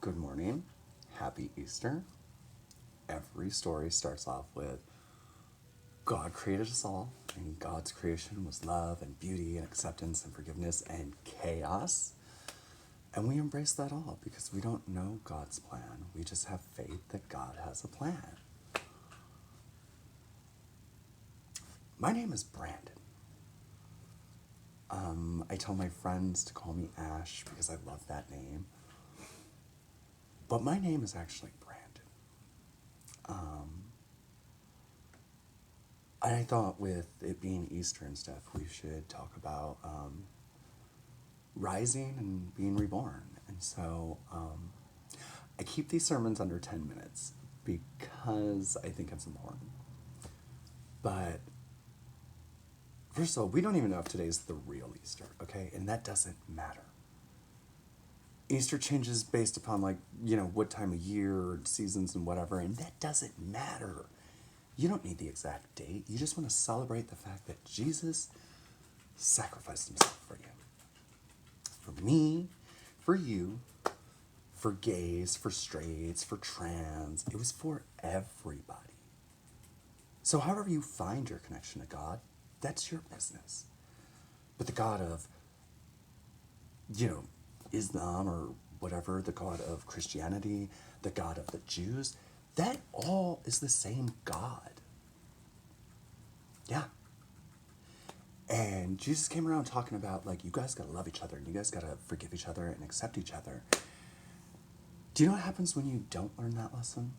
Good morning. Happy Easter. Every story starts off with God created us all, and God's creation was love and beauty and acceptance and forgiveness and chaos. And we embrace that all because we don't know God's plan. We just have faith that God has a plan. My name is Brandon. I tell my friends to call me Ash because I love that name. But my name is actually Brandon. And I thought with it being Easter and stuff, we should talk about rising and being reborn. And so I keep these sermons under 10 minutes because I think it's important. But first of all, we don't even know if today's the real Easter, okay? And that doesn't matter. Easter changes based upon what time of year, seasons and whatever, and that doesn't matter. You don't need the exact date. You just want to celebrate the fact that Jesus sacrificed himself for you. For me, for you, for gays, for straights, for trans. It was for everybody. So however you find your connection to God, that's your business. But the God of, Islam or whatever, the God of Christianity, the God of the Jews, that all is the same God. Yeah. And Jesus came around talking about, you guys gotta love each other, and you guys gotta forgive each other and accept each other. Do you know what happens when you don't learn that lesson?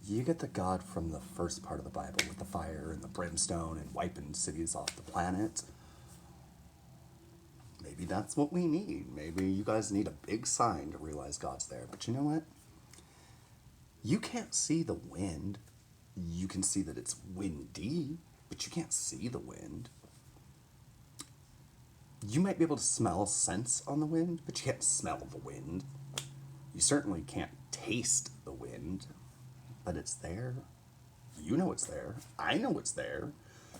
You get the God from the first part of the Bible with the fire and the brimstone and wiping cities off the planet. Maybe that's what we need. Maybe you guys need a big sign to realize God's there. But you know what? You can't see the wind. You can see that it's windy, but you can't see the wind. You might be able to smell scents on the wind, but you can't smell the wind. You certainly can't taste the wind, but it's there. You know it's there. I know it's there.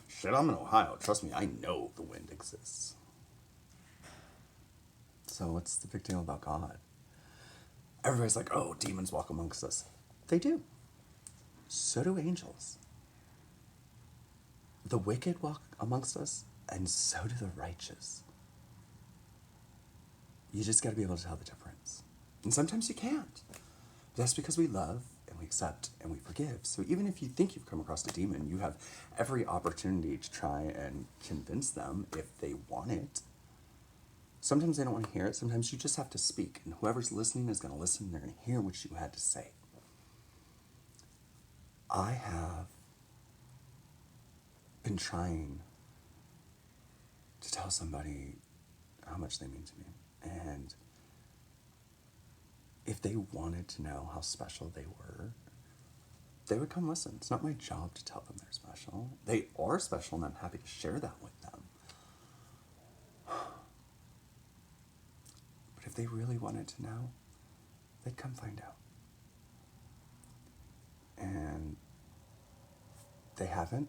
Shit, I'm in Ohio. Trust me, I know the wind exists. So what's the big deal about God? Everybody's like, oh, demons walk amongst us. They do. So do angels. The wicked walk amongst us, and so do the righteous. You just got to be able to tell the difference. And sometimes you can't. That's because we love and we accept and we forgive. So even if you think you've come across a demon, you have every opportunity to try and convince them if they want it. Sometimes they don't want to hear it. Sometimes you just have to speak. And whoever's listening is going to listen. They're going to hear what you had to say. I have been trying to tell somebody how much they mean to me. And if they wanted to know how special they were, they would come listen. It's not my job to tell them they're special. They are special, and I'm happy to share that with them. But if they really wanted to know, they'd come find out. And they haven't.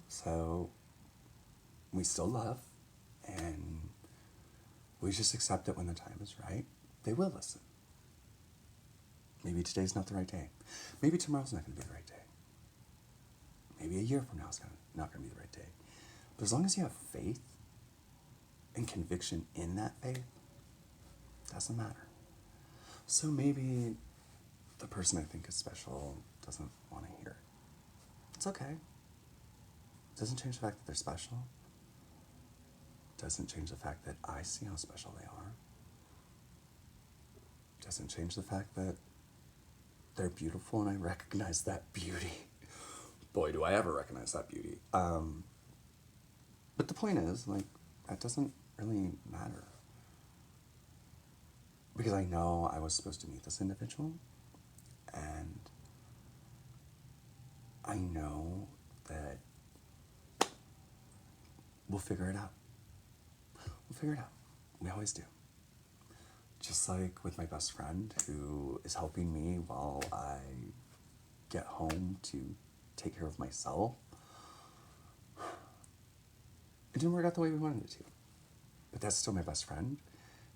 So we still love, and we just accept it when the time is right. They will listen. Maybe today's not the right day. Maybe tomorrow's not going to be the right day. Maybe a year from now is not going to be the right day. But as long as you have faith and conviction in that faith, it doesn't matter. So maybe the person I think is special doesn't want to hear it. It's okay. It doesn't change the fact that they're special. It doesn't change the fact that I see how special they are. It doesn't change the fact that they're beautiful and I recognize that beauty. Boy, do I ever recognize that beauty. But the point is, that doesn't really matter. Because I know I was supposed to meet this individual, and I know that we'll figure it out. We'll figure it out. We always do. Just like with my best friend who is helping me while I get home to take care of myself. It didn't work out the way we wanted it to. But that's still my best friend.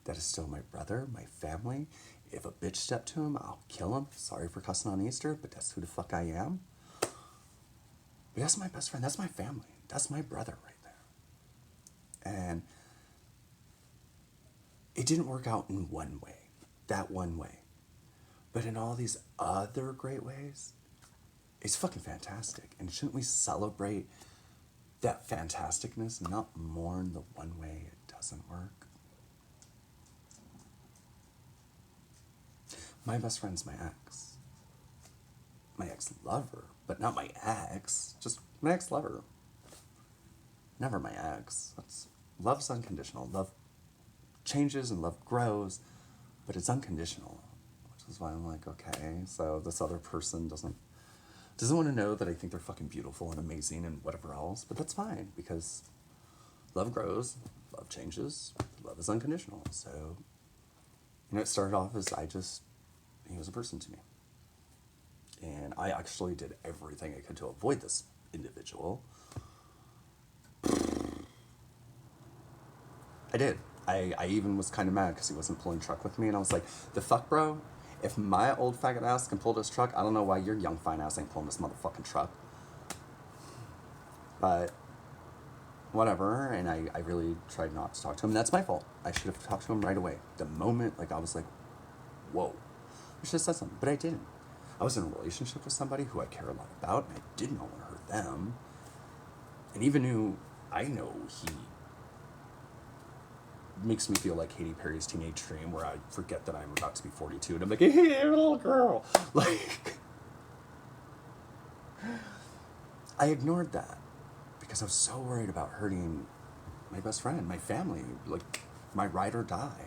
that is still my brother, my family. If a bitch stepped to him, I'll kill him. Sorry for cussing on Easter, but that's who the fuck I am. But that's my best friend. That's my family. That's my brother right there. And it didn't work out in one way, that one way. But in all these other great ways, it's fucking fantastic. And shouldn't we celebrate that fantasticness and not mourn the one way it doesn't work? My best friend's my ex. My ex-lover, but not my ex. Just my ex-lover. Never my ex. Love's unconditional. Love changes and love grows, but it's unconditional. Which is why I'm like, okay, so this other person doesn't want to know that I think they're fucking beautiful and amazing and whatever else, but that's fine, because love grows, love changes, love is unconditional. So, it started off as he was a person to me. And I actually did everything I could to avoid this individual. I did. I even was kind of mad because he wasn't pulling truck with me, and I was like, the fuck, bro? If my old faggot ass can pull this truck, I don't know why your young fine ass ain't pulling this motherfucking truck. But whatever, and I really tried not to talk to him. That's my fault. I should have talked to him right away. The moment, I was like, whoa. I should have said something, but I didn't. I was in a relationship with somebody who I care a lot about, and I did not want to hurt them. And even I know he makes me feel like Katy Perry's Teenage Dream, where I forget that I'm about to be 42, and I'm like, hey, little girl. I ignored that because I was so worried about hurting my best friend, my family, my ride or die.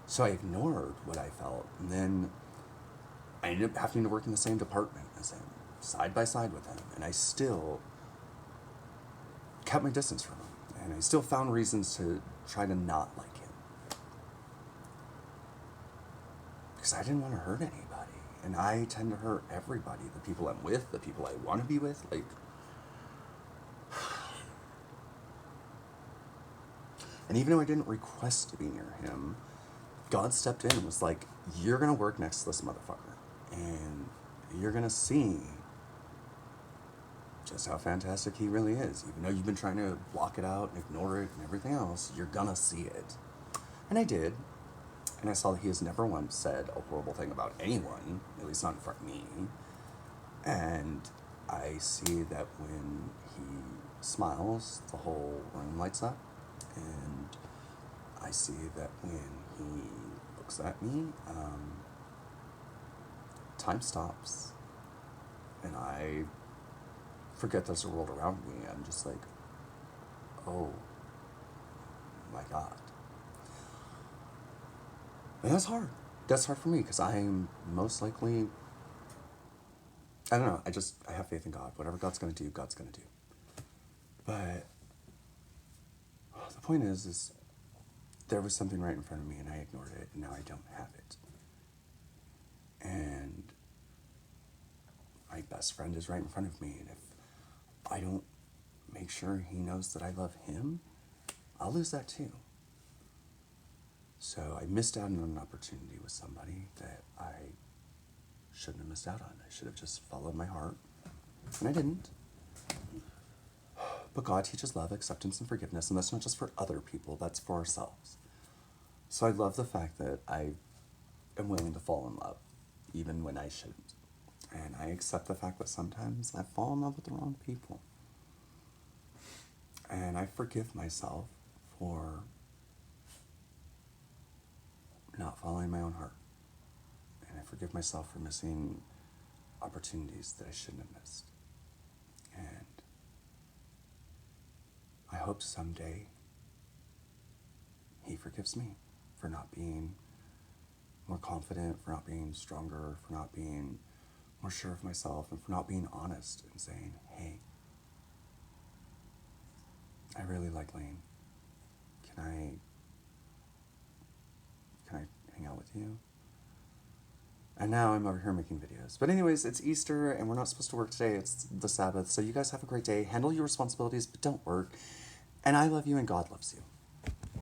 So I ignored what I felt, and then I ended up having to work in the same department as him, side by side with him, and I still kept my distance from him, and I still found reasons to try to not like him. Because I didn't want to hurt anybody, and I tend to hurt everybody, the people I'm with, the people I want to be with, And even though I didn't request to be near him, God stepped in and was like, you're going to work next to this motherfucker. And you're going to see just how fantastic he really is. Even though you've been trying to block it out and ignore it and everything else, you're going to see it. And I did. And I saw that he has never once said a horrible thing about anyone, at least not in front of me. And I see that when he smiles, the whole room lights up. And I see that when he looks at me, time stops. And I forget there's a world around me. I'm just like, oh my God. And that's hard. That's hard for me because I'm most likely, I don't know, I have faith in God. Whatever God's going to do, God's going to do. But the point is there was something right in front of me and I ignored it, and now I don't have it. And my best friend is right in front of me, and if I don't make sure he knows that I love him, I'll lose that too. So I missed out on an opportunity with somebody that I shouldn't have missed out on. I should have just followed my heart, and I didn't. But God teaches love, acceptance, and forgiveness, and that's not just for other people, that's for ourselves. So I love the fact that I am willing to fall in love, even when I shouldn't. And I accept the fact that sometimes I fall in love with the wrong people. And I forgive myself for not following my own heart. And I forgive myself for missing opportunities that I shouldn't have missed. And I hope someday he forgives me for not being more confident, for not being stronger, for not being more sure of myself, and for not being honest and saying, hey, I really like Lane. Can I hang out with you? And now I'm over here making videos. But anyways, it's Easter, and we're not supposed to work today. It's the Sabbath. So you guys have a great day. Handle your responsibilities, but don't work. And I love you, and God loves you.